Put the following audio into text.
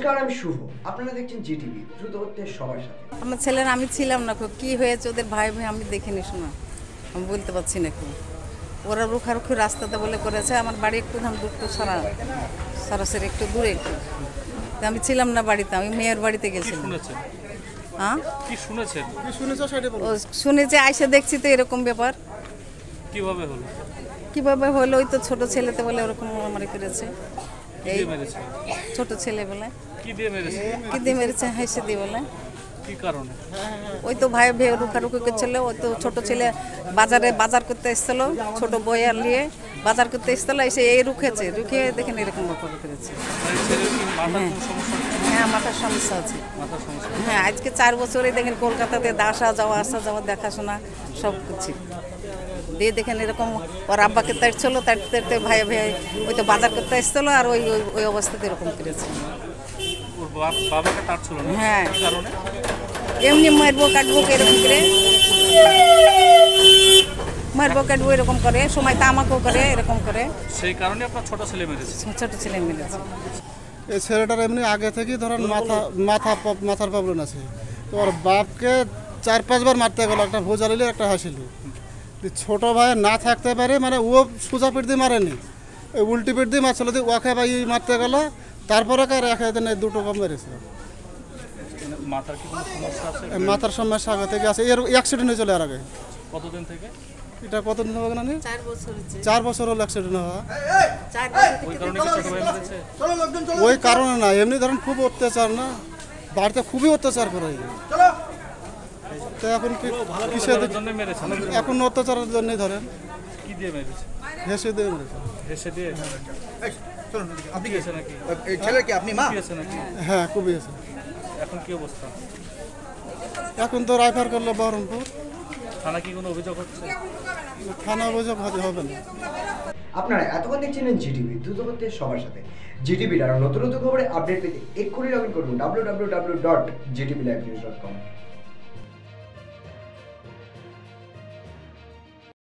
নমস্কার, আমি শুভ। আপনারা দেখছেন জিটিভি, দ্রুত হচ্ছে সবার সাথে। আমার ছেলের আমি ছিলাম না, কি হয়েছে ওদের ভাই ভাই আমি দেখিনি, শোনা আমি বলতে পারছি না। খুব ওরা রুখারুখি রাস্তাতে বলে করেছে। আমার বাড়ি একটু ধান দুটো সরাসরি একটু দূরে একটু, আমি ছিলাম না বাড়িতে, আমি মেয়ের বাড়িতে গেছিলাম। হ্যাঁ ও শুনেছে, আইসে দেখছি তো এরকম ব্যাপার। কিভাবে হলো ওই তো ছোট ছেলেতে বলে ওরকম মারামারি করেছে। এই ছোট ছেলে বলে কি দিয়ে মেরেছে, হেসে দিয়ে বলে কি কারণে? ওই তো ভাই ভাই রুখারুখি করছিল। ওই তো ছোট ছেলে বাজার করতে এসেছিল, ছোট বইয়ার নিয়ে বাজার করতে এসেছিল, এসে এই রুখে দেখেন এরকম ব্যাপার করেছে। হ্যাঁ, মাথার সমস্যা আছে। হ্যাঁ, আজকে 4 বছরে দেখেন কলকাতাতে আসা যাওয়া দেখাশোনা সব কিছু দিয়ে দেখেন এরকম। ওর আব্বাকে তাড়ছিল, তাড়তে ভাই ওই তো বাজার করতে এসেছিল, আর ওই অবস্থাতে এরকম করেছে। হ্যাঁ, এমনি মারবো কাটবো এরকম করে, মারবো কাটবো এরকম করে, সময় তো আমাকেও করে এরকম করে। সেই কারণে আপনার ছোট ছেলে মেরেছে? ছোট ছেলে মেরেছে। এই ছেলেটার এমনি আগে থেকেই ধরেন মাথার প্রবলেম আছে। তো ওর বাপকে 4-5 বার মারতে গেল, একটা ভোজালিলে একটা হাসিল। ছোট ভাই না থাকতে পারে, মানে ও সোজা পিঠ দিয়ে মারেনি, ওই উল্টি পিঠ দিয়ে মারছিল, ওকে ভাই মারতে গেল, তারপরে কার দুটো কম মেরেছে। মাথার সমস্যা আগে থেকে আছে, এর অ্যাক্সিডেন্ট হয়ে চলে আর আগে। কতদিন থেকে? এটা কতদিন হবে না? 4 বছর হলো অ্যাক্সিডেন্ট হওয়া। বছর ওই কারণে না, এমনি ধরেন খুব অত্যাচার না, বাড়িতে খুবই অত্যাচার করে। তো এখন কিসের জন্য মেরেছে? এখন অত্যাচারের জন্যই ধরেন। কি দিয়ে মেরেছে? হেসে দিয়ে মেরেছে। হেসে দিয়ে? আপনি গেছেন নাকি? এই ছেলে কি আপনি মা? হ্যাঁ, খুবই আছে। এখন কি অবস্থা? এখন তো রাইফার করলো বহরমপুর থানা। কি কোনো অভিযোগ হচ্ছে? থানা অভিযোগ হবে না। আপনারা এতক্ষণ দেখছিলেন জিটিভি, দ্রুত হচ্ছে সবার সাথে। জিটিভির আরো নতুন খবরে আপডেট পেতে এক্ষুনি লগ ইন করুন www.gtblivenews.com।